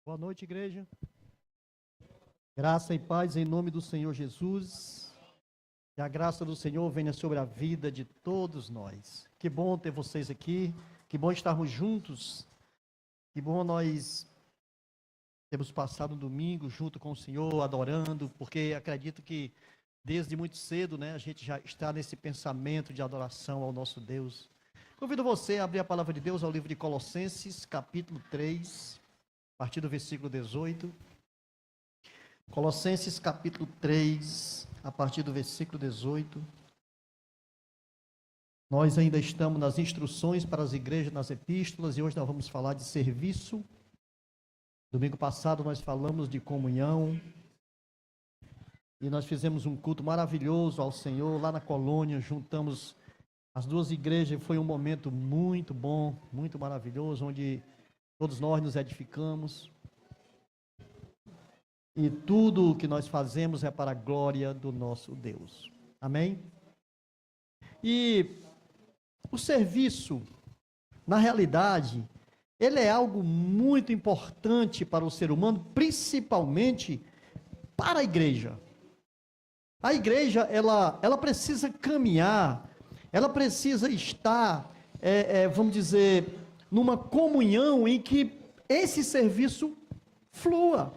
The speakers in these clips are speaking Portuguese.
Boa noite, igreja. Graça e paz em nome do Senhor Jesus. Que a graça do Senhor venha sobre a vida de todos nós. Que bom ter vocês aqui. Que bom estarmos juntos. Que bom nós termos passado um domingo junto com o Senhor, adorando, porque acredito que desde muito cedo, a gente já está nesse pensamento de adoração ao nosso Deus. Convido você a abrir a palavra de Deus ao livro de Colossenses, capítulo 3. A partir do versículo 18, Colossenses capítulo 3, a partir do versículo 18, nós ainda estamos nas instruções para as igrejas, nas epístolas, e hoje nós vamos falar de serviço. Domingo passado nós falamos de comunhão, e nós fizemos um culto maravilhoso ao Senhor, lá na colônia, juntamos as duas igrejas, foi um momento muito bom, muito maravilhoso, onde todos nós nos edificamos. E tudo o que nós fazemos é para a glória do nosso Deus. Amém? E o serviço, na realidade, ele é algo muito importante para o ser humano, principalmente para a igreja. A igreja, ela precisa caminhar, ela precisa estar, vamos dizer, numa comunhão em que esse serviço flua.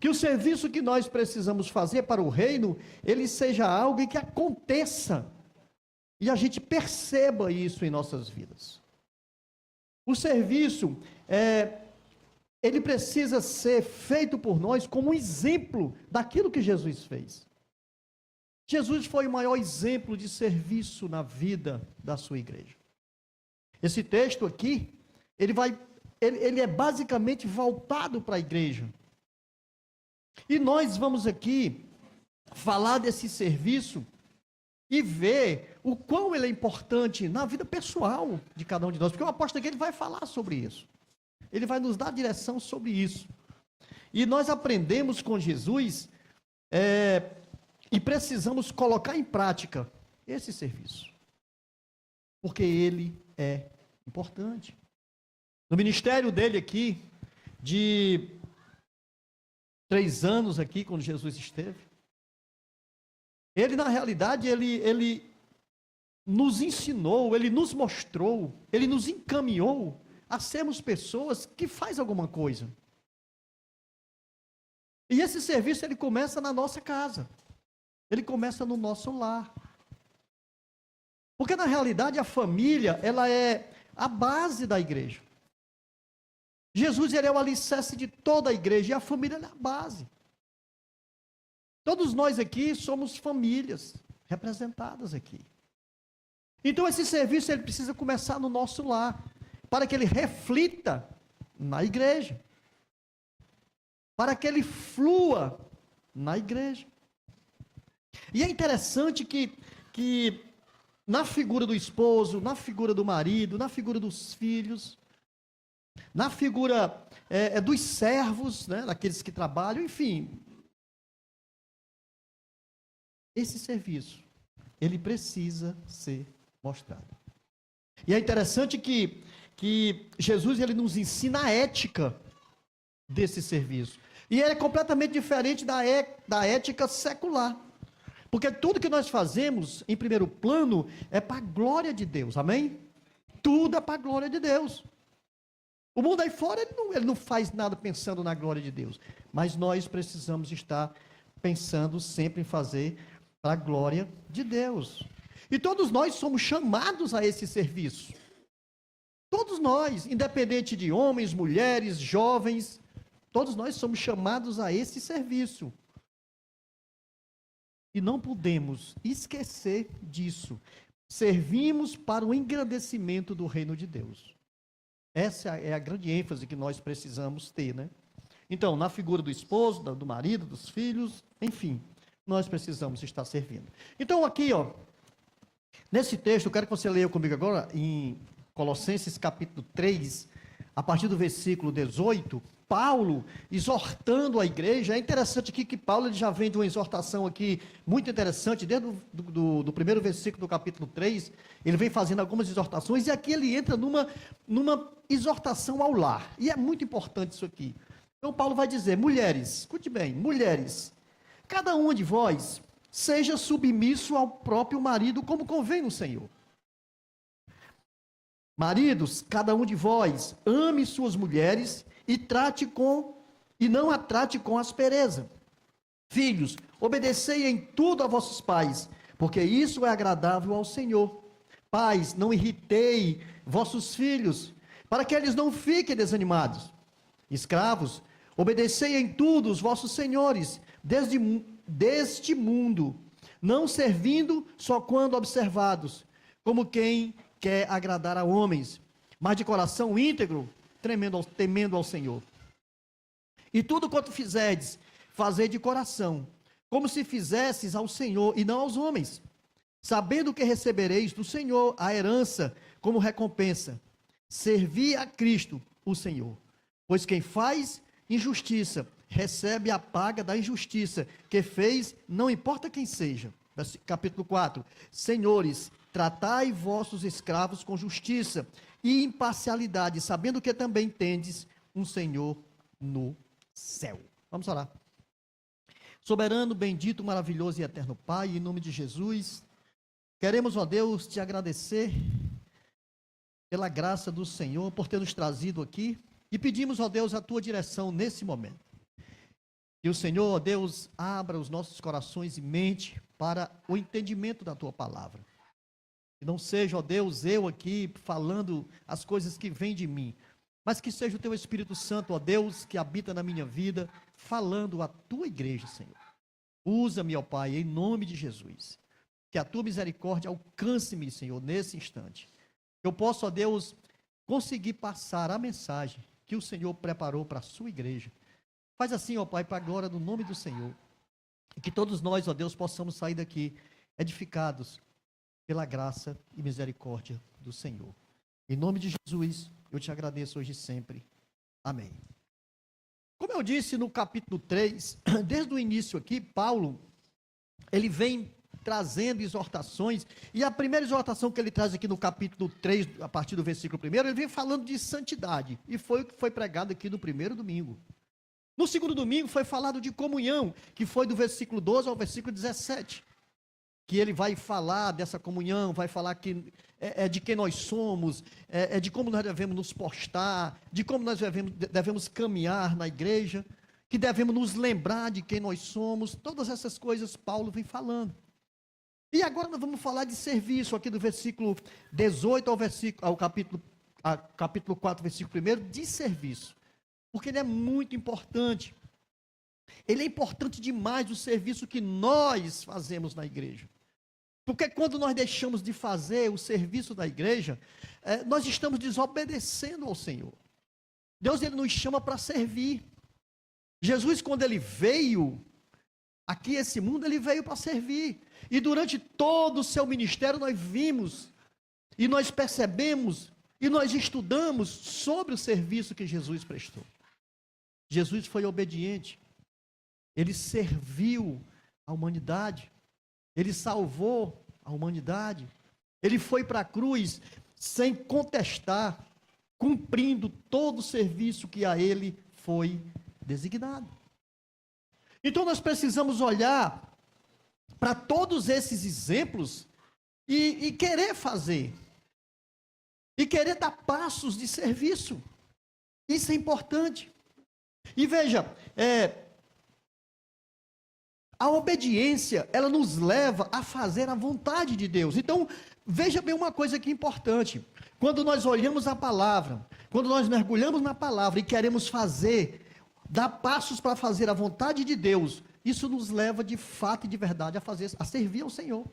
Que o serviço que nós precisamos fazer para o reino, ele seja algo que aconteça. E a gente perceba isso em nossas vidas. O serviço, ele precisa ser feito por nós como um exemplo daquilo que Jesus fez. Jesus foi o maior exemplo de serviço na vida da sua igreja. Esse texto aqui, ele é basicamente voltado para a igreja. E nós vamos aqui falar desse serviço e ver o quão ele é importante na vida pessoal de cada um de nós, porque o apóstolo aqui ele vai falar sobre isso. Ele vai nos dar direção sobre isso. E nós aprendemos com Jesus e precisamos colocar em prática esse serviço. Porque ele é importante. No ministério dele aqui, de 3 anos aqui, quando Jesus esteve, ele na realidade, ele nos ensinou, ele nos mostrou, ele nos encaminhou a sermos pessoas que fazem alguma coisa. E esse serviço, ele começa na nossa casa, ele começa no nosso lar. Porque na realidade a família, ela é a base da igreja. Jesus, ele é o alicerce de toda a igreja, e a família é a base. Todos nós aqui somos famílias representadas aqui. Então esse serviço, ele precisa começar no nosso lar, para que ele reflita na igreja, para que ele flua na igreja. E é interessante que na figura do esposo, na figura do marido, na figura dos filhos, na figura dos servos, daqueles que trabalham, enfim, esse serviço, ele precisa ser mostrado. E é interessante que Jesus, ele nos ensina a ética desse serviço. E é completamente diferente da ética secular. Porque tudo que nós fazemos, em primeiro plano, é para a glória de Deus, amém? Tudo é para a glória de Deus. O mundo aí fora, ele não faz nada pensando na glória de Deus. Mas nós precisamos estar pensando sempre em fazer para a glória de Deus. E todos nós somos chamados a esse serviço. Todos nós, independente de homens, mulheres, jovens, todos nós somos chamados a esse serviço. E não podemos esquecer disso. Servimos para o engrandecimento do reino de Deus. Essa é a grande ênfase que nós precisamos ter, Então, na figura do esposo, do marido, dos filhos, enfim, nós precisamos estar servindo. Então, aqui, nesse texto, eu quero que você leia comigo agora, em Colossenses capítulo 3, a partir do versículo 18, Paulo exortando a igreja. É interessante aqui que Paulo ele já vem de uma exortação aqui muito interessante, desde do primeiro versículo do capítulo 3, ele vem fazendo algumas exortações, e aqui ele entra numa exortação ao lar, e é muito importante isso aqui. Então Paulo vai dizer: mulheres, escute bem, mulheres, cada uma de vós seja submisso ao próprio marido, como convém no Senhor. Maridos, cada um de vós ame suas mulheres e não a trate com aspereza. Filhos, obedecei em tudo a vossos pais, porque isso é agradável ao Senhor. Pais, não irritei vossos filhos, para que eles não fiquem desanimados. Escravos, obedecei em tudo os vossos senhores, deste mundo, não servindo só quando observados, como quem quer agradar a homens, mas de coração íntegro, temendo ao Senhor. E tudo quanto fizerdes, fazei de coração, como se fizesses ao Senhor e não aos homens, sabendo que recebereis do Senhor a herança como recompensa. Servi a Cristo, o Senhor. Pois quem faz injustiça, recebe a paga da injustiça que fez, não importa quem seja. Capítulo 4. Senhores, tratai vossos escravos com justiça e imparcialidade, sabendo que também tendes um Senhor no céu. Vamos orar. Soberano, bendito, maravilhoso e eterno Pai, em nome de Jesus, queremos, ó Deus, te agradecer pela graça do Senhor, por ter nos trazido aqui, e pedimos, ó Deus, a tua direção nesse momento. Que o Senhor, ó Deus, abra os nossos corações e mente para o entendimento da tua palavra. Que não seja, ó Deus, eu aqui falando as coisas que vêm de mim, mas que seja o teu Espírito Santo, ó Deus, que habita na minha vida, falando à tua igreja, Senhor. Usa-me, ó Pai, em nome de Jesus. Que a tua misericórdia alcance-me, Senhor, nesse instante. Que eu possa, ó Deus, conseguir passar a mensagem que o Senhor preparou para a sua igreja. Faz assim, ó Pai, para a glória do nome do Senhor. E que todos nós, ó Deus, possamos sair daqui edificados pela graça e misericórdia do Senhor. Em nome de Jesus, eu te agradeço hoje e sempre. Amém. Como eu disse no capítulo 3, desde o início aqui, Paulo, ele vem trazendo exortações, e a primeira exortação que ele traz aqui no capítulo 3, a partir do versículo 1, ele vem falando de santidade, e foi o que foi pregado aqui no primeiro domingo. No segundo domingo foi falado de comunhão, que foi do versículo 12 ao versículo 17, que ele vai falar dessa comunhão, vai falar que de quem nós somos, de como nós devemos nos postar, de como nós devemos caminhar na igreja, que devemos nos lembrar de quem nós somos. Todas essas coisas Paulo vem falando. E agora nós vamos falar de serviço, aqui do versículo 18 ao capítulo 4, versículo 1, de serviço. Porque ele é muito importante. Ele é importante demais o serviço que nós fazemos na igreja. Porque quando nós deixamos de fazer o serviço da igreja, nós estamos desobedecendo ao Senhor. Deus, ele nos chama para servir. Jesus, quando ele veio aqui a esse mundo, ele veio para servir. E durante todo o seu ministério nós vimos, e nós percebemos, e nós estudamos sobre o serviço que Jesus prestou. Jesus foi obediente. Ele serviu a humanidade. Ele salvou a humanidade. Ele foi para a cruz sem contestar, cumprindo todo o serviço que a ele foi designado. Então nós precisamos olhar para todos esses exemplos e querer fazer. E querer dar passos de serviço. Isso é importante. E veja, a obediência, ela nos leva a fazer a vontade de Deus. Então, veja bem uma coisa que é importante. Quando nós olhamos a palavra, quando nós mergulhamos na palavra e queremos dar passos para fazer a vontade de Deus, isso nos leva de fato e de verdade a servir ao Senhor.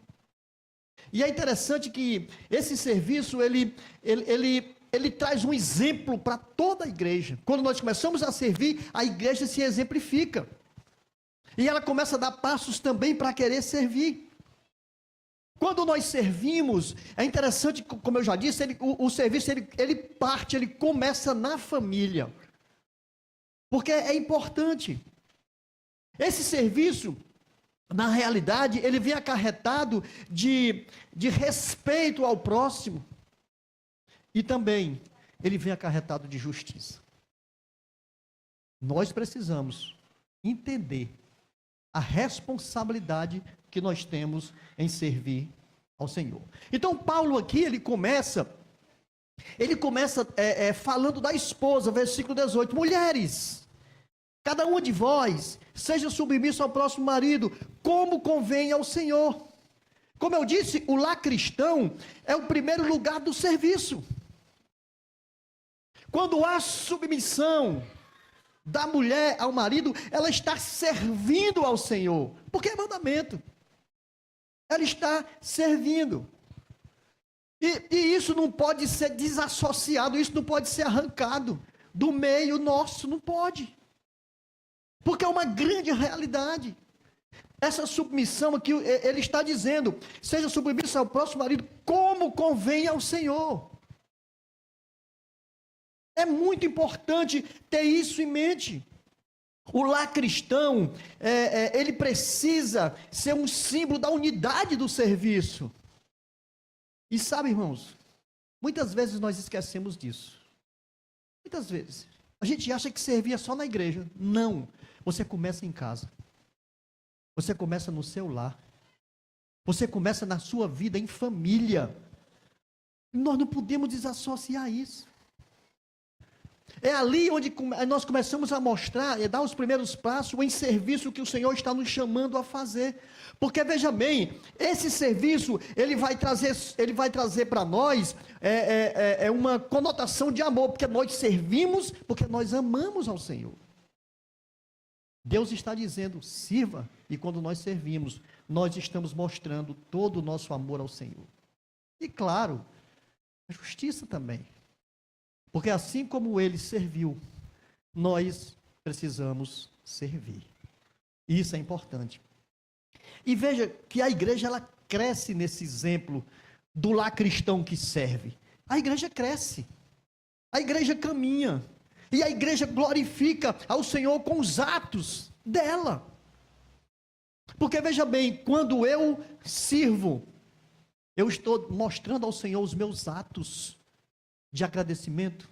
E é interessante que esse serviço, ele traz um exemplo para toda a igreja. Quando nós começamos a servir, a igreja se exemplifica. E ela começa a dar passos também para querer servir. Quando nós servimos, é interessante, como eu já disse, o serviço ele começa na família. Porque é importante. Esse serviço, na realidade, ele vem acarretado de respeito ao próximo. E também, ele vem acarretado de justiça. Nós precisamos entender a responsabilidade que nós temos em servir ao Senhor. Então, Paulo aqui, ele começa falando da esposa, versículo 18. Mulheres, cada uma de vós seja submisso ao próximo marido, como convém ao Senhor. Como eu disse, o lar cristão é o primeiro lugar do serviço. Quando há submissão da mulher ao marido, ela está servindo ao Senhor, porque é mandamento. Ela está servindo. E isso não pode ser desassociado, isso não pode ser arrancado do meio nosso, não pode. Porque é uma grande realidade. Essa submissão aqui, ele está dizendo, seja submisso ao próximo marido, como convém ao Senhor. É muito importante ter isso em mente. O lar cristão, ele precisa ser um símbolo da unidade do serviço. E sabe, irmãos, muitas vezes nós esquecemos disso. Muitas vezes. A gente acha que servia só na igreja. Não. Você começa em casa. Você começa no seu lar. Você começa na sua vida em família. Nós não podemos desassociar isso. É ali onde nós começamos a mostrar e dar os primeiros passos em serviço que o Senhor está nos chamando a fazer. Porque veja bem, esse serviço ele vai trazer para nós uma conotação de amor, porque nós servimos, porque nós amamos ao Senhor. Deus está dizendo, sirva, e quando nós servimos, nós estamos mostrando todo o nosso amor ao Senhor. E claro, a justiça também. Porque assim como ele serviu, nós precisamos servir. E isso é importante. E veja que a igreja ela cresce nesse exemplo do lar cristão que serve. A igreja cresce. A igreja caminha. E a igreja glorifica ao Senhor com os atos dela. Porque veja bem, quando eu sirvo, eu estou mostrando ao Senhor os meus atos de agradecimento,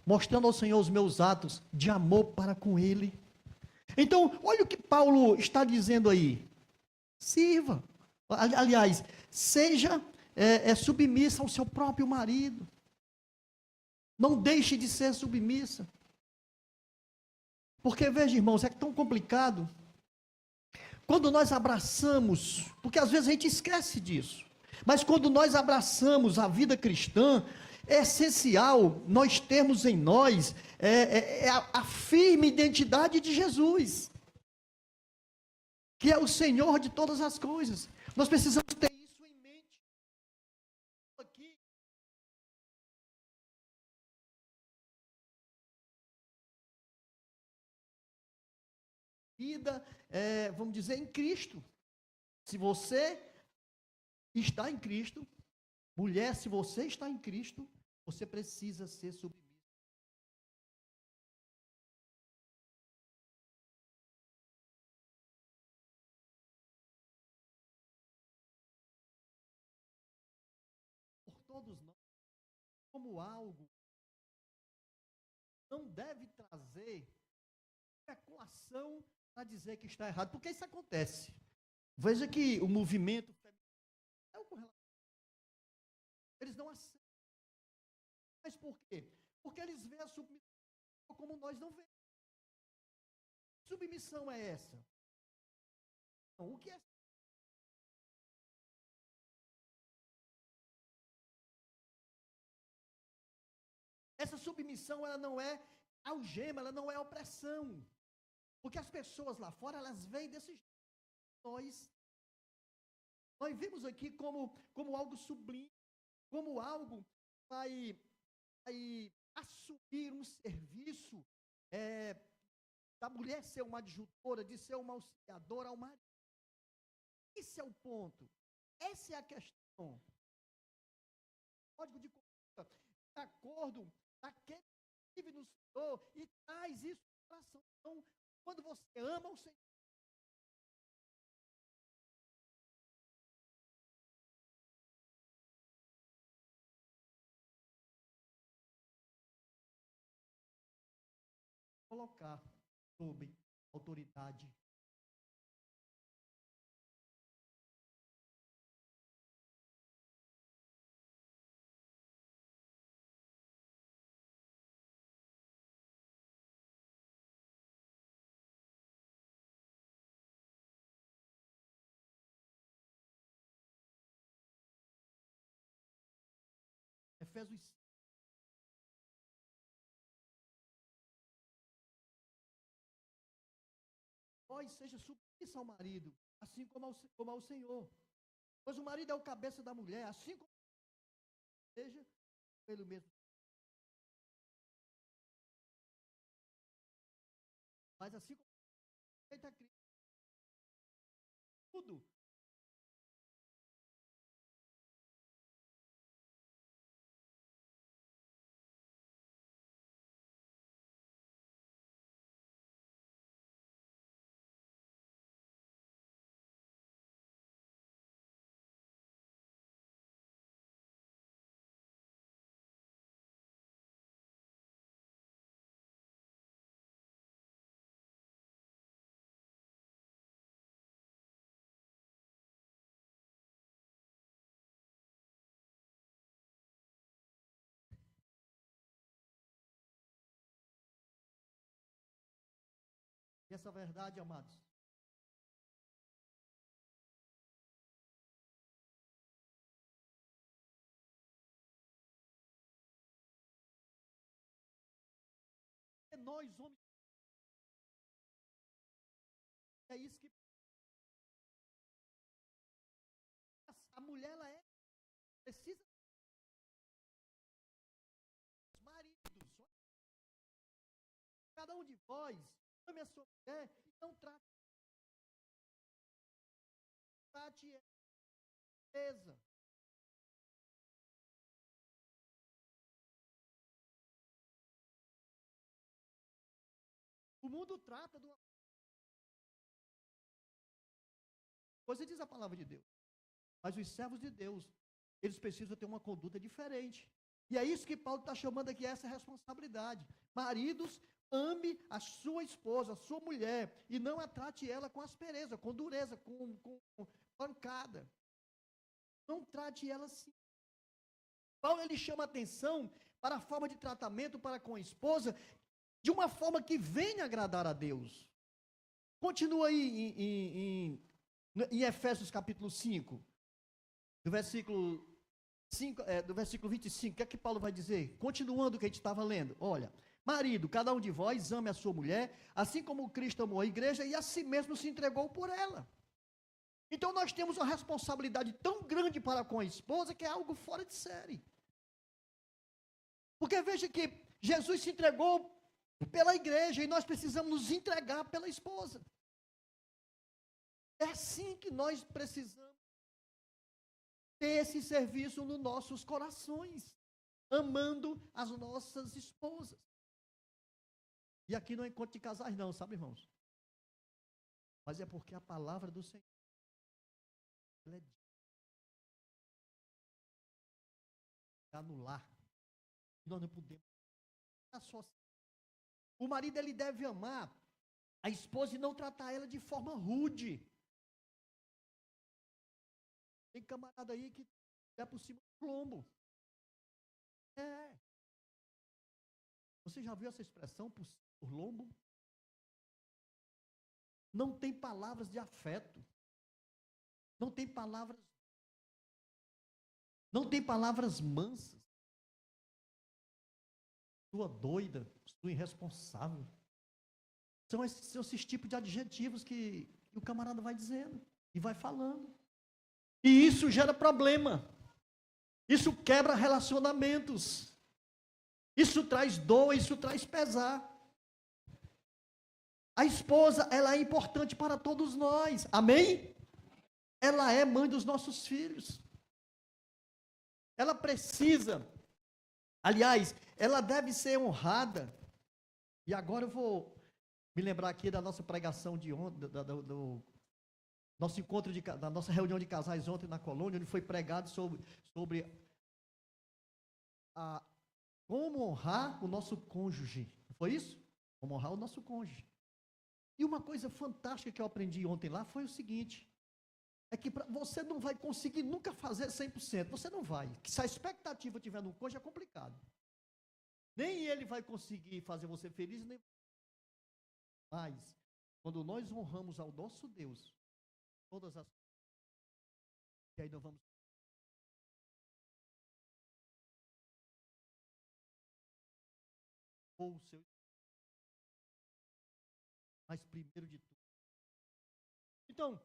mostrando ao Senhor os meus atos de amor para com Ele. Então, olha o que Paulo está dizendo aí. Sirva. Aliás, seja submissa ao seu próprio marido. Não deixe de ser submissa. Porque, veja, irmãos, é tão complicado. Quando nós abraçamos, porque às vezes a gente esquece disso, mas quando nós abraçamos a vida cristã, é essencial nós termos em nós a firme identidade de Jesus, que é o Senhor de todas as coisas. Nós precisamos ter isso em mente. Aqui. Vida, vamos dizer, em Cristo. Se você está em Cristo, mulher, se você está em Cristo, você precisa ser submissa. Por todos nós, como algo, não deve trazer especulação para dizer que está errado, porque isso acontece. Veja que o movimento eles não aceitam. Mas por quê? Porque eles veem a submissão como nós não vemos. Que submissão é essa? O que é? Essa submissão, ela não é algema, ela não é opressão. Porque as pessoas lá fora, elas veem desse jeito. Nós vimos aqui como algo sublime, como algo vai assumir um serviço da mulher ser uma adjutora, de ser uma auxiliadora ao marido. Esse é o ponto. Essa é a questão. Código de conduta, de acordo daquele que vive no Senhor e traz isso no coração. Então, quando você ama o Senhor, colocar sob autoridade. Efésios 5. Vós seja submissa ao marido, assim como ao Senhor. Pois o marido é o cabeça da mulher, assim como seja pelo mesmo. Mas assim como a Cristo, tudo. E essa verdade, amados, é nós homens, é isso que a mulher ela precisa dos maridos. Cada um de vós ame a sua mulher e não trate beleza. O mundo trata de uma coisa, diz a palavra de Deus. Mas os servos de Deus, eles precisam ter uma conduta diferente. E é isso que Paulo está chamando aqui, essa responsabilidade. Maridos, ame a sua esposa, a sua mulher, e não a trate ela com aspereza, com dureza, com pancada. Não trate ela assim. Paulo, ele chama atenção para a forma de tratamento para com a esposa, de uma forma que venha agradar a Deus. Continua aí em Efésios capítulo 5, do versículo 25, o que é que Paulo vai dizer? Continuando o que a gente estava lendo. Olha, marido, cada um de vós ame a sua mulher, assim como Cristo amou a igreja e a si mesmo se entregou por ela. Então nós temos uma responsabilidade tão grande para com a esposa que é algo fora de série. Porque veja que Jesus se entregou pela igreja e nós precisamos nos entregar pela esposa. É assim que nós precisamos ter esse serviço nos nossos corações, amando as nossas esposas. E aqui não é encontro de casais não, sabe, irmãos? Mas é porque a palavra do Senhor, ela é no lar. Nós não podemos. O marido, ele deve amar a esposa e não tratar ela de forma rude. Tem camarada aí que é por cima do lombo. É. Você já viu essa expressão, por lombo? Não tem palavras de afeto. Não tem palavras mansas. Sua doida, sua irresponsável. São esses tipos de adjetivos que o camarada vai dizendo e vai falando. E isso gera problema. Isso quebra relacionamentos. Isso traz dor, isso traz pesar. A esposa, ela é importante para todos nós. Amém? ela é mãe dos nossos filhos. Ela precisa, aliás, ela deve ser honrada. E agora eu vou me lembrar aqui da nossa pregação de ontem, do nosso encontro, da nossa reunião de casais ontem na colônia, onde foi pregado sobre como honrar o nosso cônjuge. Não foi isso? Como honrar o nosso cônjuge. E uma coisa fantástica que eu aprendi ontem lá foi o seguinte, é que você não vai conseguir nunca fazer 100%, você não vai. Se a expectativa tiver no cônjuge, é complicado. Nem ele vai conseguir fazer você feliz, nem... Mas, quando nós honramos ao nosso Deus, todas as coisas, e aí nós vamos... Ou o seu... Mas primeiro de tudo. Então, o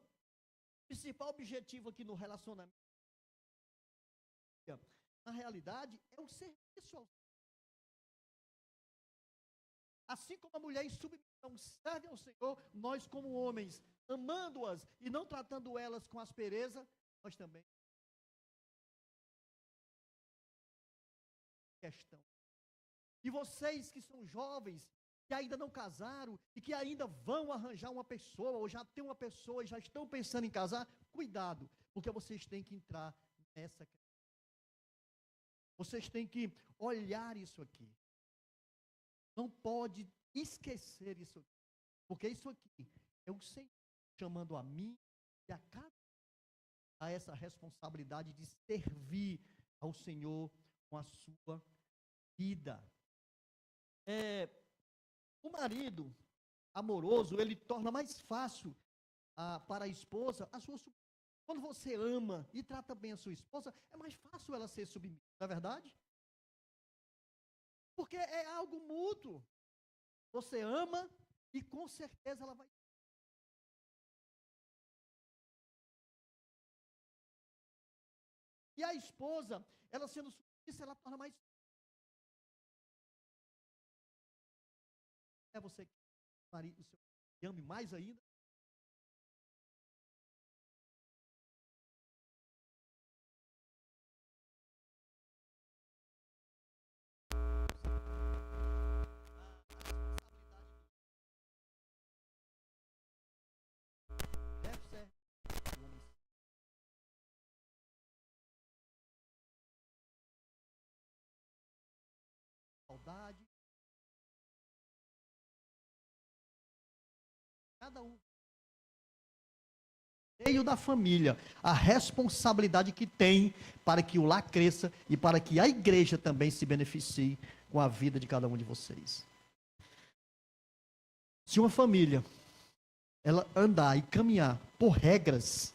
principal objetivo aqui no relacionamento, na realidade, é o serviço ao Senhor. Assim como a mulher em submissão serve ao Senhor, nós como homens, amando-as e não tratando elas com aspereza, nós também. Questão. E vocês que são jovens, que ainda não casaram e que ainda vão arranjar uma pessoa, ou já tem uma pessoa e já estão pensando em casar, cuidado, porque vocês têm que entrar nessa questão. Vocês têm que olhar isso aqui. Não pode esquecer isso aqui, porque isso aqui é o Senhor chamando a mim e a cada a essa responsabilidade de servir ao Senhor com a sua vida. O marido amoroso, ele torna mais fácil para a esposa a sua submissão. Quando você ama e trata bem a sua esposa, é mais fácil ela ser submissa, não é verdade? Porque é algo mútuo. Você ama e com certeza ela vai. E a esposa, ela sendo submissa, ela torna mais. É você que o seu ame mais ainda. Deve ser. Saudade. Cada um. Meio da família, a responsabilidade que tem para que o lar cresça e para que a igreja também se beneficie com a vida de cada um de vocês. Se uma família ela andar e caminhar por regras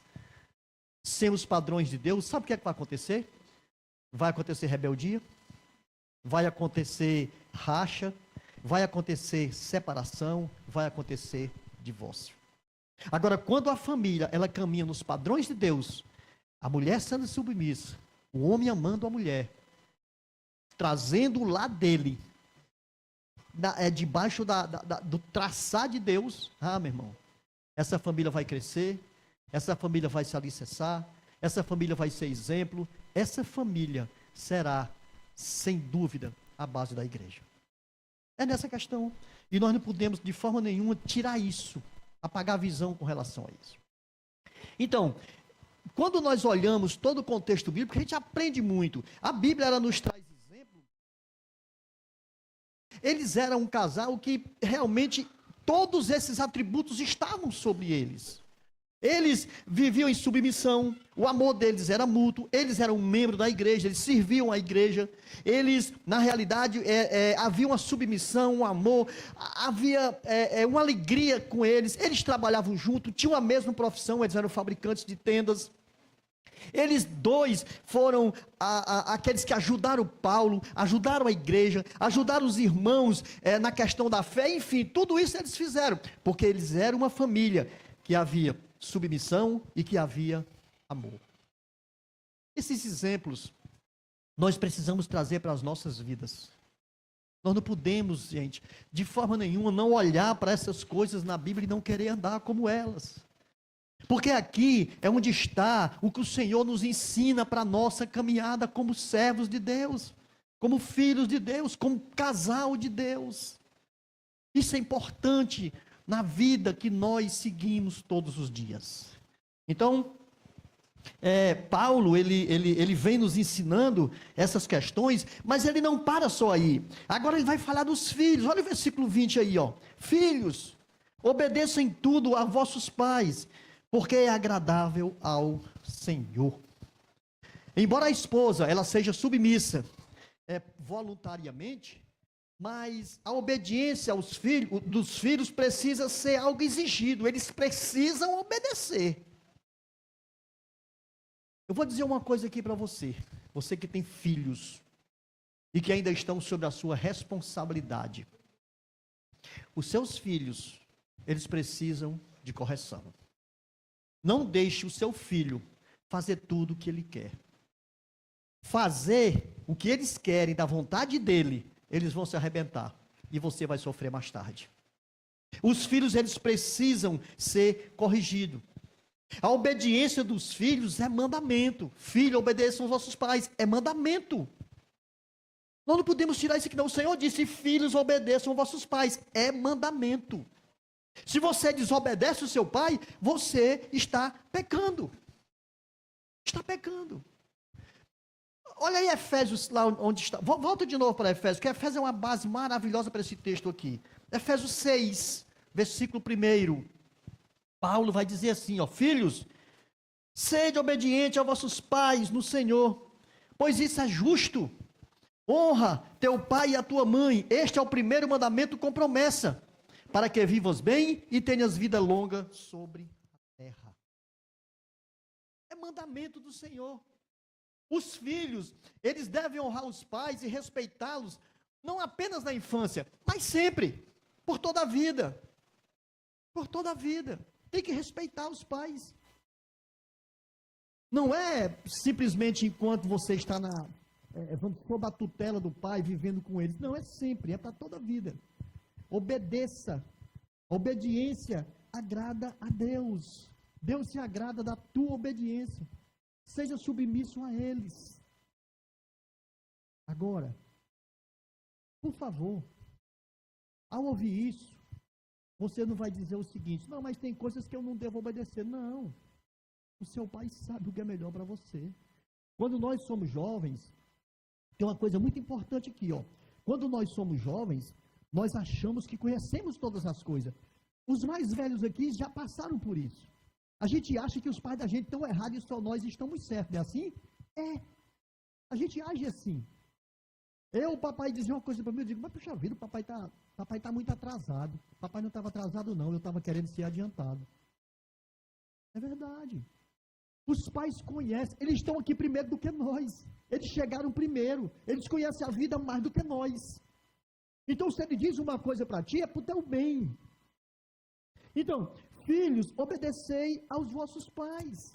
sem os padrões de Deus, sabe o que é que vai acontecer? Vai acontecer rebeldia, vai acontecer racha, vai acontecer separação, vai acontecer divórcio. Agora, quando a família ela caminha nos padrões de Deus, a mulher sendo submissa, o homem amando a mulher, trazendo o lar dele, debaixo do traçar de Deus, meu irmão, essa família vai crescer, essa família vai se alicerçar, essa família vai ser exemplo, essa família será, sem dúvida, a base da igreja. É nessa questão. E nós não podemos, de forma nenhuma, tirar isso, apagar a visão com relação a isso. Então, quando nós olhamos todo o contexto bíblico, a gente aprende muito. A Bíblia ela nos traz exemplo. Eles eram um casal que realmente todos esses atributos estavam sobre eles. Eles viviam em submissão, o amor deles era mútuo, eles eram membros da igreja, eles serviam a igreja, eles, na realidade, havia uma submissão, um amor, havia uma alegria com eles trabalhavam junto, tinham a mesma profissão, eles eram fabricantes de tendas. Eles dois foram aqueles que ajudaram Paulo, ajudaram a igreja, ajudaram os irmãos na questão da fé, enfim, tudo isso eles fizeram, porque eles eram uma família que havia submissão e que havia amor. Esses exemplos nós precisamos trazer para as nossas vidas. Nós não podemos, gente, de forma nenhuma, não olhar para essas coisas na Bíblia e não querer andar como elas. Porque aqui é onde está o que o Senhor nos ensina para a nossa caminhada como servos de Deus, como filhos de Deus, como casal de Deus. Isso é importante na vida que nós seguimos todos os dias. Então, Paulo, ele vem nos ensinando essas questões, mas ele não para só aí. Agora ele vai falar dos filhos. Olha o versículo 20 aí, ó. Filhos, obedeçam em tudo a vossos pais, porque é agradável ao Senhor. Embora a esposa, ela seja submissa, voluntariamente, mas a obediência dos filhos precisa ser algo exigido, eles precisam obedecer. Eu vou dizer uma coisa aqui para você, você que tem filhos, e que ainda estão sob a sua responsabilidade. Os seus filhos, eles precisam de correção. Não deixe o seu filho fazer tudo o que ele quer. Fazer o que eles querem, da vontade dele, eles vão se arrebentar. E você vai sofrer mais tarde. Os filhos, eles precisam ser corrigidos. A obediência dos filhos é mandamento. Filho, obedeçam aos vossos pais. É mandamento. Nós não podemos tirar isso aqui não. O Senhor disse, filhos, obedeçam aos vossos pais. É mandamento. Se você desobedece o seu pai, você está pecando. Está pecando. Olha aí Efésios, lá onde está. Volta de novo para Efésios, que Efésios é uma base maravilhosa para esse texto aqui. Efésios 6, versículo 1. Paulo vai dizer assim, ó, filhos, sede obediente aos vossos pais no Senhor, pois isso é justo. Honra teu pai e a tua mãe. Este é o primeiro mandamento com promessa, para que vivas bem e tenhas vida longa sobre a terra. É mandamento do Senhor. Os filhos, eles devem honrar os pais e respeitá-los, não apenas na infância, mas sempre, por toda a vida. Por toda a vida. Tem que respeitar os pais. Não é simplesmente enquanto você está sob a tutela do pai, vivendo com eles. Não, é sempre, é para toda a vida. Obedeça. Obediência agrada a Deus. Deus se agrada da tua obediência. Seja submisso a eles. Agora, por favor, ao ouvir isso, você não vai dizer o seguinte, não, mas tem coisas que eu não devo obedecer. Não. O seu pai sabe o que é melhor para você. Quando nós somos jovens, tem uma coisa muito importante aqui, ó. Quando nós somos jovens, nós achamos que conhecemos todas as coisas. Os mais velhos aqui já passaram por isso. A gente acha que os pais da gente estão errados e só nós estamos certos, não é assim? É. A gente age assim. O papai dizia uma coisa para mim, eu digo, mas puxa vida, o papai está muito atrasado. O papai não estava atrasado não, eu estava querendo ser adiantado. É verdade. Os pais conhecem, eles estão aqui primeiro do que nós. Eles chegaram primeiro, eles conhecem a vida mais do que nós. Então, se ele diz uma coisa para ti, é para o teu bem. Então, filhos, obedecei aos vossos pais,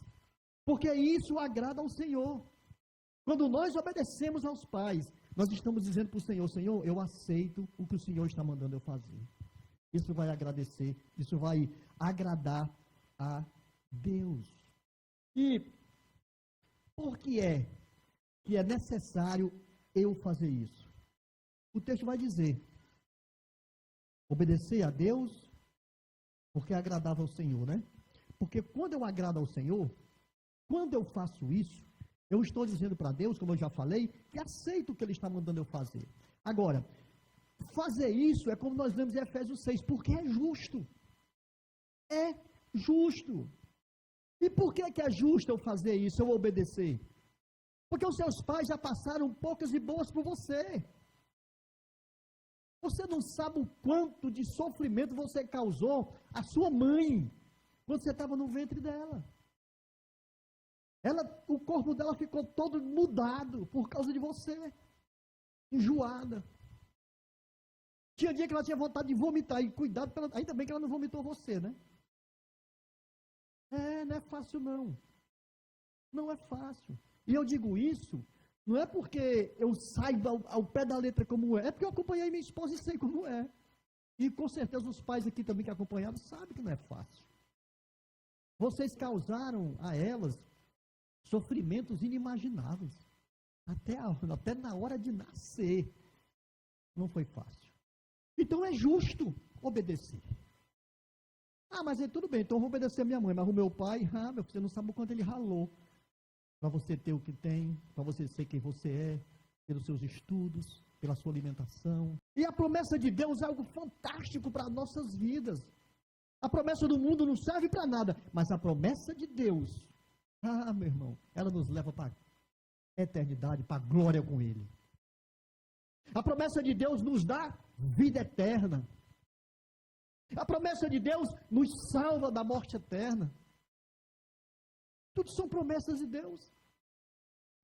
porque isso agrada ao Senhor. Quando nós obedecemos aos pais, nós estamos dizendo para o Senhor, Senhor, eu aceito o que o Senhor está mandando eu fazer. Isso vai agradecer, isso vai agradar a Deus. E por que é necessário eu fazer isso? O texto vai dizer, obedecer a Deus, porque é agradável ao Senhor, né? Porque quando eu agrado ao Senhor, quando eu faço isso, eu estou dizendo para Deus, como eu já falei, que aceito o que Ele está mandando eu fazer. Agora, fazer isso é como nós vemos em Efésios 6, porque é justo. É justo. E por que é justo eu fazer isso, eu obedecer? Porque os seus pais já passaram poucas e boas por você. Você não sabe o quanto de sofrimento você causou à sua mãe, quando você estava no ventre dela. O corpo dela ficou todo mudado por causa de você, enjoada. Tinha dia que ela tinha vontade de vomitar, e cuidado, ainda bem que ela não vomitou você, né? Não é fácil não. Não é fácil. E eu digo isso, não é porque eu saiba ao pé da letra como é porque eu acompanhei minha esposa e sei como é. E com certeza os pais aqui também que acompanharam sabem que não é fácil. Vocês causaram a elas sofrimentos inimagináveis. Até na hora de nascer. Não foi fácil. Então é justo obedecer. Ah, mas é tudo bem, então eu vou obedecer a minha mãe, mas o meu pai, meu, você não sabe o quanto ele ralou para você ter o que tem, para você ser quem você é, pelos seus estudos, pela sua alimentação. E a promessa de Deus é algo fantástico para nossas vidas. A promessa do mundo não serve para nada, mas a promessa de Deus, meu irmão, ela nos leva para a eternidade, para a glória com Ele. A promessa de Deus nos dá vida eterna. A promessa de Deus nos salva da morte eterna. Tudo são promessas de Deus.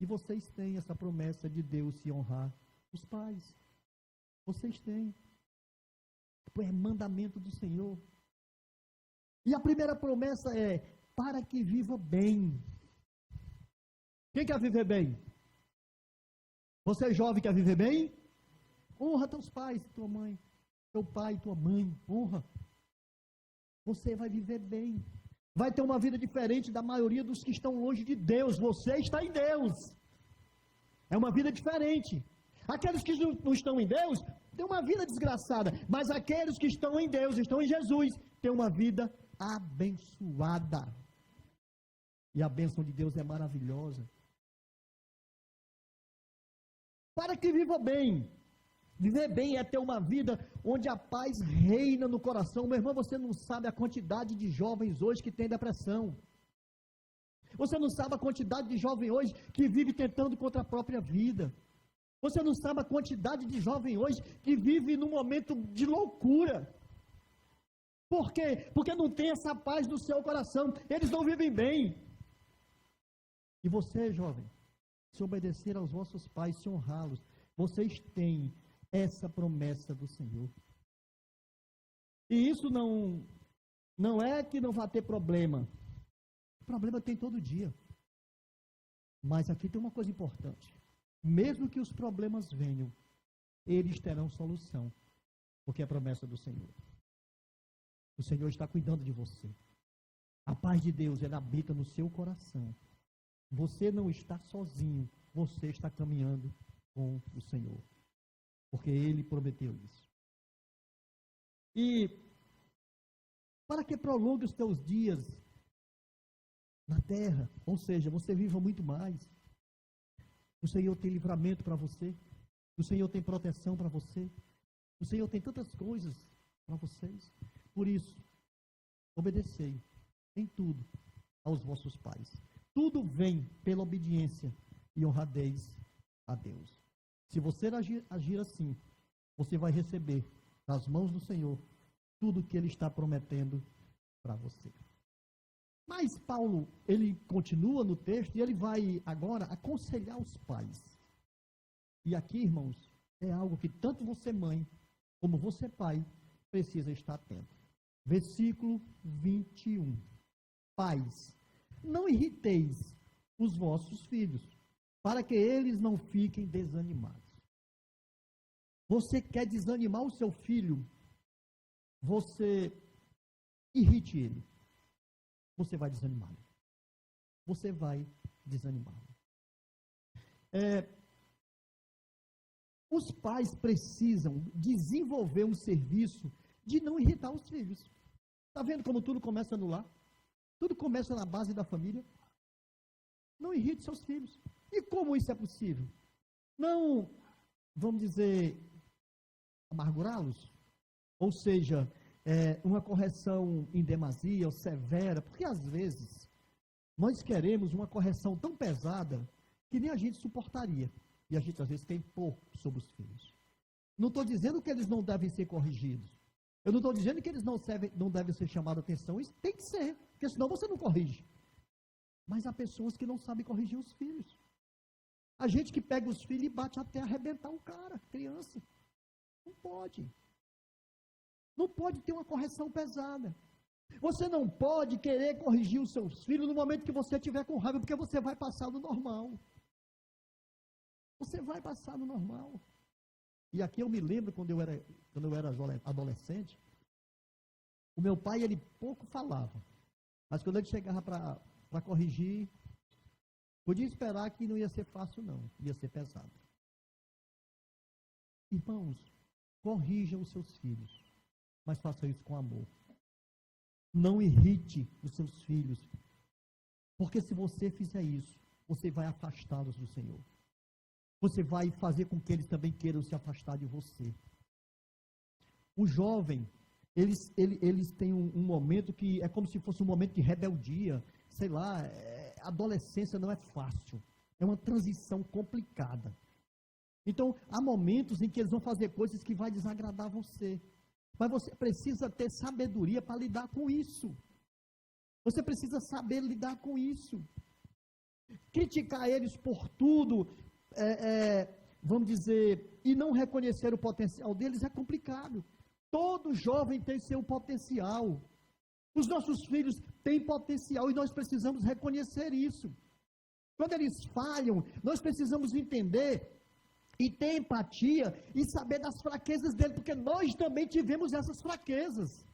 E vocês têm essa promessa de Deus se honrar os pais. Vocês têm. É mandamento do Senhor. E a primeira promessa é para que viva bem. Quem quer viver bem? Você jovem quer viver bem? Honra teus pais, tua mãe. Teu pai, tua mãe. Honra. Você vai viver bem. Vai ter uma vida diferente da maioria dos que estão longe de Deus. Você está em Deus. É uma vida diferente. Aqueles que não estão em Deus, têm uma vida desgraçada. Mas aqueles que estão em Deus, estão em Jesus, têm uma vida abençoada. E a bênção de Deus é maravilhosa. Para que viva bem. Viver bem é ter uma vida onde a paz reina no coração. Meu irmão, você não sabe a quantidade de jovens hoje que tem depressão. Você não sabe a quantidade de jovem hoje que vive tentando contra a própria vida. Você não sabe a quantidade de jovem hoje que vive num momento de loucura. Por quê? Porque não tem essa paz no seu coração. Eles não vivem bem. E você, jovem, se obedecer aos vossos pais, se honrá-los, vocês têm essa promessa do Senhor. E isso não é que não vai ter problema. Problema tem todo dia. Mas aqui tem uma coisa importante. Mesmo que os problemas venham, eles terão solução. Porque é a promessa do Senhor. O Senhor está cuidando de você. A paz de Deus, ela habita no seu coração. Você não está sozinho. Você está caminhando com o Senhor. Porque Ele prometeu isso. E para que prolongue os teus dias na terra, ou seja, você viva muito mais. O Senhor tem livramento para você. O Senhor tem proteção para você. O Senhor tem tantas coisas para vocês. Por isso, obedecei em tudo aos vossos pais. Tudo vem pela obediência e honradez a Deus. Se você agir assim, você vai receber das mãos do Senhor tudo que Ele está prometendo para você. Mas Paulo, ele continua no texto e ele vai agora aconselhar os pais. E aqui, irmãos, é algo que tanto você mãe, como você pai, precisa estar atento. Versículo 21. Pais, não irriteis os vossos filhos, para que eles não fiquem desanimados. Você quer desanimar o seu filho, você irrite ele. Você vai desanimá-lo. Você vai desanimá-lo. Os pais precisam desenvolver um serviço de não irritar os filhos. Está vendo como tudo começa no lar? Tudo começa na base da família. Não irrite seus filhos. E como isso é possível? Não, vamos dizer, amargurá-los? Ou seja, uma correção em demasia ou severa, porque às vezes nós queremos uma correção tão pesada que nem a gente suportaria. E a gente às vezes quer impor sobre os filhos. Não estou dizendo que eles não devem ser corrigidos. Eu não estou dizendo que eles não devem ser chamados a atenção. Isso tem que ser, porque senão você não corrige. Mas há pessoas que não sabem corrigir os filhos. A gente que pega os filhos e bate até arrebentar o cara, criança. Não pode. Não pode ter uma correção pesada. Você não pode querer corrigir os seus filhos no momento que você estiver com raiva, porque você vai passar no normal. Você vai passar no normal. E aqui eu me lembro quando eu era adolescente, o meu pai, ele pouco falava. Mas quando ele chegava para corrigir, podia esperar que não ia ser fácil, não. Ia ser pesado. Irmãos, corrijam os seus filhos, mas faça isso com amor. Não irrite os seus filhos, porque se você fizer isso, você vai afastá-los do Senhor. Você vai fazer com que eles também queiram se afastar de você. O jovem, eles têm um momento que é como se fosse um momento de rebeldia, sei lá, adolescência não é fácil, é uma transição complicada. Então, há momentos em que eles vão fazer coisas que vai desagradar você. Mas você precisa ter sabedoria para lidar com isso. Você precisa saber lidar com isso. Criticar eles por tudo, vamos dizer, e não reconhecer o potencial deles é complicado. Todo jovem tem seu potencial. Os nossos filhos têm potencial e nós precisamos reconhecer isso. Quando eles falham, nós precisamos entender e ter empatia e saber das fraquezas dele, porque nós também tivemos essas fraquezas.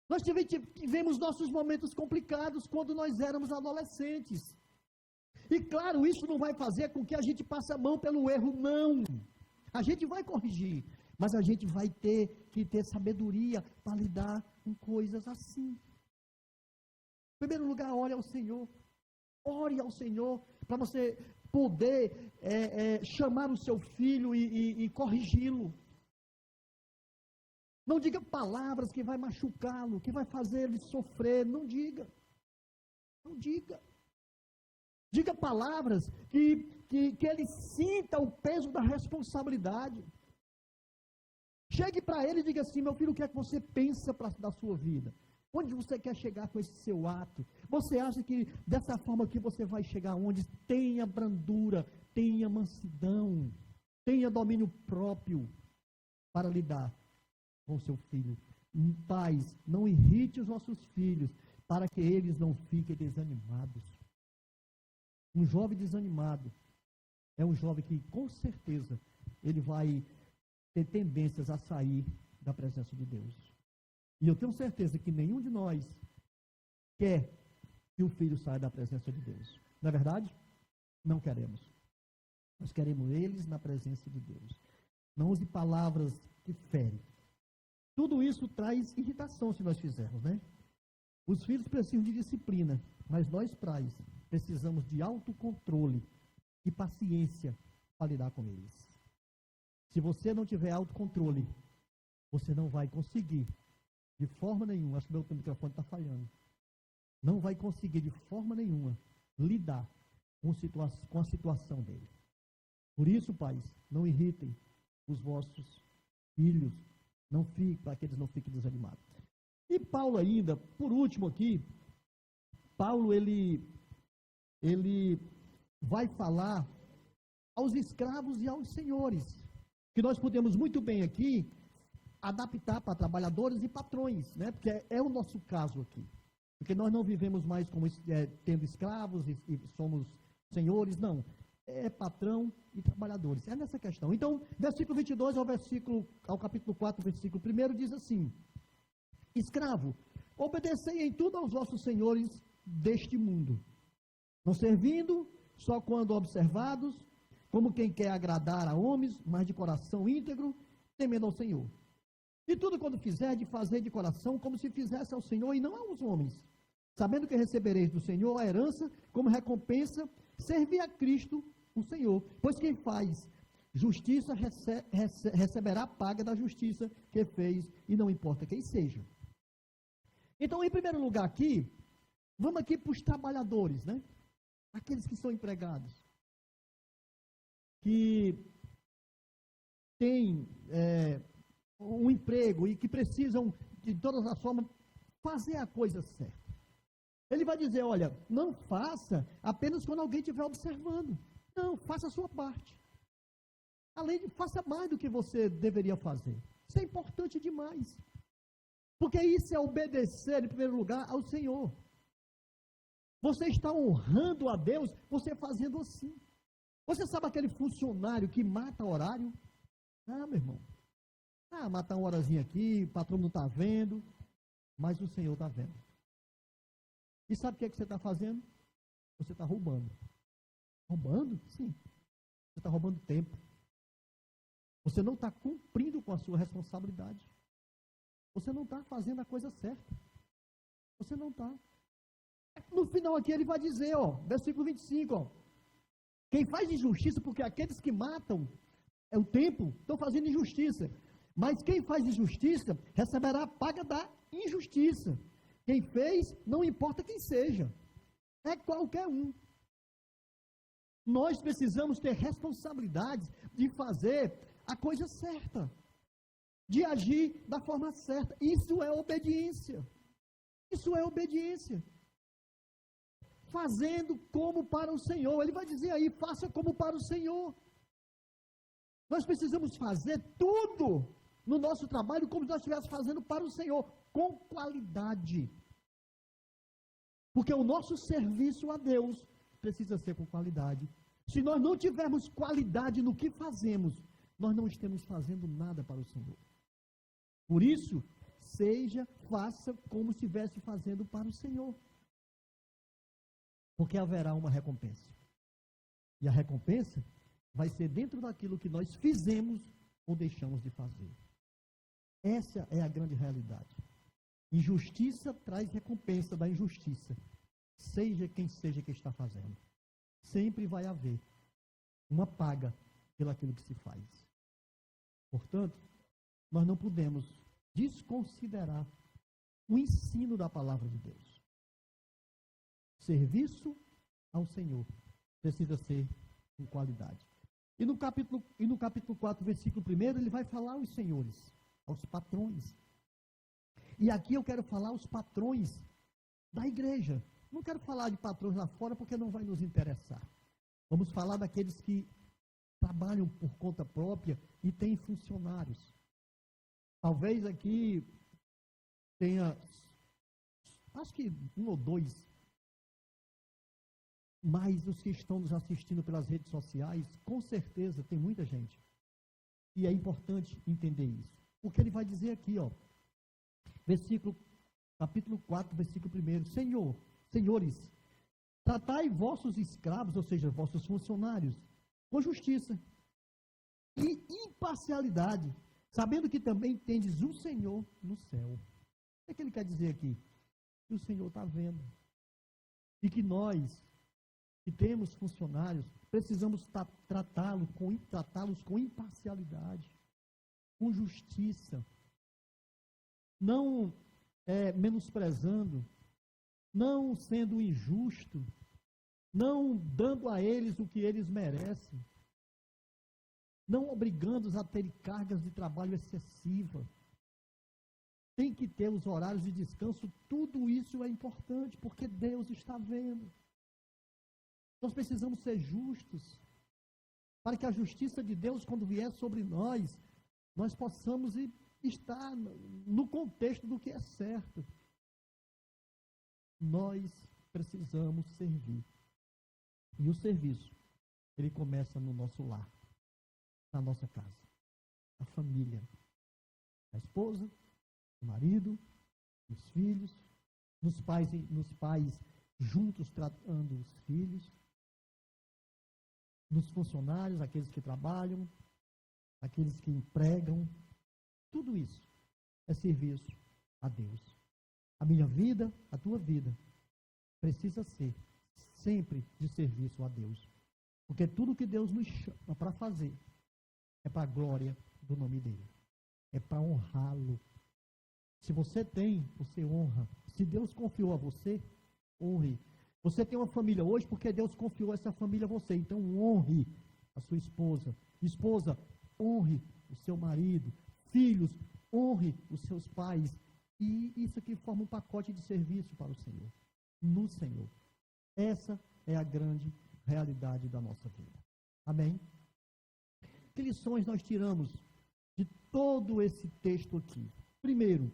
Nós tivemos nossos momentos complicados quando nós éramos adolescentes. E claro, isso não vai fazer com que a gente passe a mão pelo erro, não. A gente vai corrigir, mas a gente vai ter que ter sabedoria para lidar com coisas assim. Em primeiro lugar, ore ao Senhor. Ore ao Senhor para você poder chamar o seu filho e corrigi-lo. Não diga palavras que vai machucá-lo, que vai fazer ele sofrer. Não diga. Não diga. Diga palavras que ele sinta o peso da responsabilidade. Chegue para ele e diga assim: meu filho, o que é que você pensa da sua vida? Onde você quer chegar com esse seu ato? Você acha que dessa forma que você vai chegar onde? Tenha brandura, tenha mansidão, tenha domínio próprio para lidar com seu filho. Pais, não irrite os nossos filhos para que eles não fiquem desanimados. Um jovem desanimado é um jovem que, com certeza, ele vai ter tendências a sair da presença de Deus. E eu tenho certeza que nenhum de nós quer que o filho saia da presença de Deus. Não é verdade? Não queremos. Nós queremos eles na presença de Deus. Não use palavras que ferem. Tudo isso traz irritação se nós fizermos, né? Os filhos precisam de disciplina, mas nós pais precisamos de autocontrole e paciência para lidar com eles. Se você não tiver autocontrole, você não vai conseguir, de forma nenhuma, acho que meu microfone está falhando, não vai conseguir de forma nenhuma lidar com a situação dele. Por isso, pais, não irritem os vossos filhos, para que eles não fiquem desanimados. E Paulo ainda, por último aqui, Paulo ele vai falar aos escravos e aos senhores, que nós podemos muito bem aqui adaptar para trabalhadores e patrões, né? Porque é o nosso caso aqui. Porque nós não vivemos mais como tendo escravos e somos senhores, não. É patrão e trabalhadores. É nessa questão. Então, versículo 22 ao capítulo 4, versículo 1, diz assim: escravo, obedecei em tudo aos vossos senhores deste mundo, não servindo só quando observados, como quem quer agradar a homens, mas de coração íntegro, temendo ao Senhor. E tudo quando fizer, de fazer de coração, como se fizesse ao Senhor e não aos homens, sabendo que recebereis do Senhor a herança, como recompensa, servir a Cristo, o Senhor. Pois quem faz justiça receberá a paga da justiça que fez, e não importa quem seja. Então, em primeiro lugar aqui, vamos aqui para os trabalhadores, né? Aqueles que são empregados, que têm um emprego e que precisam, de todas as formas, fazer a coisa certa. Ele vai dizer: olha, não faça apenas quando alguém estiver observando. Não, faça a sua parte. Além de, faça mais do que você deveria fazer. Isso é importante demais. Porque isso é obedecer, em primeiro lugar, ao Senhor. Você está honrando a Deus, você fazendo assim. Você sabe aquele funcionário que mata horário? Ah, meu irmão. Matar uma horazinha aqui, o patrão não está vendo, mas o Senhor está vendo. E sabe o que é que você está fazendo? Você está roubando. Roubando? Sim. Você está roubando tempo. Você não está cumprindo com a sua responsabilidade. Você não está fazendo a coisa certa. Você não está. No final aqui ele vai dizer, versículo 25, quem faz injustiça, porque aqueles que matam é o tempo, estão fazendo injustiça. Mas quem faz injustiça receberá a paga da injustiça. Quem fez, não importa quem seja. É qualquer um. Nós precisamos ter responsabilidade de fazer a coisa certa. De agir da forma certa. Isso é obediência. Isso é obediência. Fazendo como para o Senhor. Ele vai dizer aí, faça como para o Senhor. Nós precisamos fazer tudo no nosso trabalho como se nós estivéssemos fazendo para o Senhor, com qualidade. Porque o nosso serviço a Deus precisa ser com qualidade. Se nós não tivermos qualidade no que fazemos, nós não estamos fazendo nada para o Senhor. Por isso, faça como se estivesse fazendo para o Senhor. Porque haverá uma recompensa. E a recompensa vai ser dentro daquilo que nós fizemos ou deixamos de fazer. Essa é a grande realidade. Injustiça traz recompensa da injustiça. Seja quem está fazendo. Sempre vai haver uma paga pelaquilo que se faz. Portanto, nós não podemos desconsiderar o ensino da palavra de Deus. Serviço ao Senhor precisa ser com qualidade. E no capítulo 4, versículo 1, ele vai falar aos senhores, aos patrões. E aqui eu quero falar aos patrões da igreja. Não quero falar de patrões lá fora porque não vai nos interessar. Vamos falar daqueles que trabalham por conta própria e têm funcionários. Talvez aqui tenha, acho que um ou dois, mas os que estão nos assistindo pelas redes sociais, com certeza tem muita gente. E é importante entender isso. O que ele vai dizer aqui, capítulo 4, versículo 1. Senhores, tratai vossos escravos, ou seja, vossos funcionários, com justiça e imparcialidade, sabendo que também tendes um Senhor no céu. O que ele quer dizer aqui? Que o Senhor está vendo. E que nós, que temos funcionários, precisamos tratá-los com imparcialidade, com justiça, não menosprezando, não sendo injusto, não dando a eles o que eles merecem, não obrigando-os a terem cargas de trabalho excessiva. Tem que ter os horários de descanso, tudo isso é importante, porque Deus está vendo. Nós precisamos ser justos, para que a justiça de Deus, quando vier sobre nós, nós possamos estar no contexto do que é certo. Nós precisamos servir. E o serviço, ele começa no nosso lar, na nossa casa, a família, a esposa, o marido, os filhos, nos pais juntos tratando os filhos, nos funcionários, aqueles que trabalham, aqueles que empregam, tudo isso é serviço a Deus. A minha vida, a tua vida, precisa ser sempre de serviço a Deus. Porque tudo que Deus nos chama para fazer é para a glória do nome dele. É para honrá-lo. Se você tem, você honra. Se Deus confiou a você, honre. Você tem uma família hoje porque Deus confiou essa família a você. Então honre a sua esposa. Esposa, honre o seu marido. Filhos, honre os seus pais. E isso aqui forma um pacote de serviço para o Senhor. No Senhor. Essa é a grande realidade da nossa vida. Amém? Que lições nós tiramos de todo esse texto aqui? Primeiro,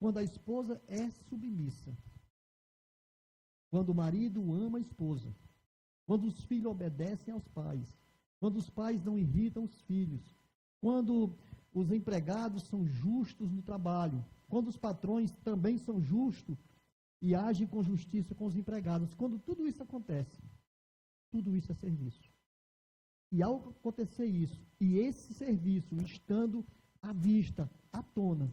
quando a esposa é submissa. Quando o marido ama a esposa. Quando os filhos obedecem aos pais. Quando os pais não irritam os filhos. Quando os empregados são justos no trabalho. Quando os patrões também são justos e agem com justiça com os empregados. Quando tudo isso acontece, tudo isso é serviço. E ao acontecer isso, e esse serviço estando à vista, à tona,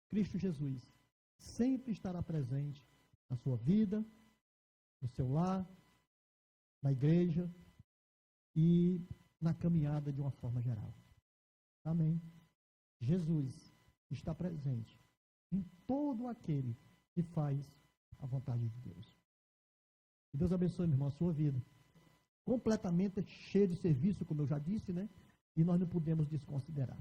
Cristo Jesus sempre estará presente na sua vida, no seu lar, na igreja e na caminhada de uma forma geral. Amém. Jesus está presente em todo aquele que faz a vontade de Deus. Que Deus abençoe, meu irmão, a sua vida. Completamente cheio de serviço, como eu já disse, né? E nós não podemos desconsiderar.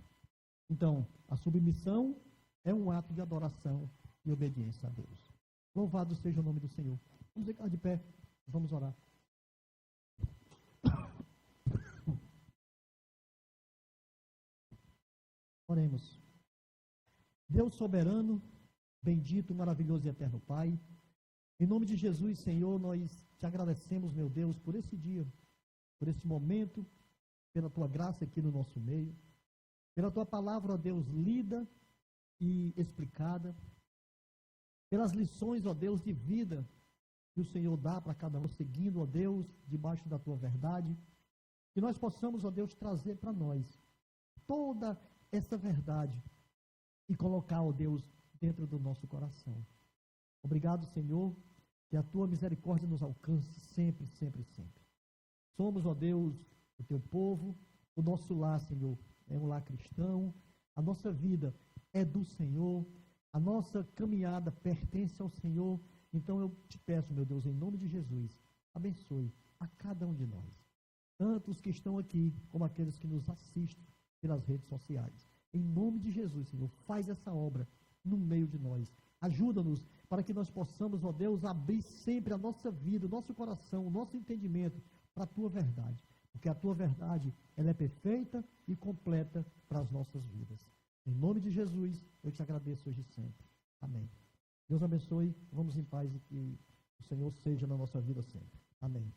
Então, a submissão é um ato de adoração e obediência a Deus. Louvado seja o nome do Senhor. Vamos ficar de pé, vamos orar. Oremos. Deus soberano, bendito, maravilhoso e eterno Pai, em nome de Jesus, Senhor, nós te agradecemos, meu Deus, por esse dia, por esse momento, pela tua graça aqui no nosso meio, pela tua palavra, ó Deus, lida e explicada, pelas lições, ó Deus, de vida que o Senhor dá para cada um, seguindo, ó Deus, debaixo da tua verdade, que nós possamos, ó Deus, trazer para nós toda essa verdade e colocar, ó Deus, dentro do nosso coração. Obrigado, Senhor, que a tua misericórdia nos alcance sempre, sempre, sempre. Somos, ó Deus, o teu povo, o nosso lar, Senhor, é um lar cristão, a nossa vida é do Senhor, a nossa caminhada pertence ao Senhor. Então eu te peço, meu Deus, em nome de Jesus, abençoe a cada um de nós, tanto os que estão aqui, como aqueles que nos assistem pelas redes sociais. Em nome de Jesus, Senhor, faz essa obra no meio de nós. Ajuda-nos para que nós possamos, ó Deus, abrir sempre a nossa vida, o nosso coração, o nosso entendimento para a tua verdade. Porque a tua verdade, ela é perfeita e completa para as nossas vidas. Em nome de Jesus, eu te agradeço hoje e sempre. Amém. Deus abençoe, vamos em paz e que o Senhor seja na nossa vida sempre. Amém.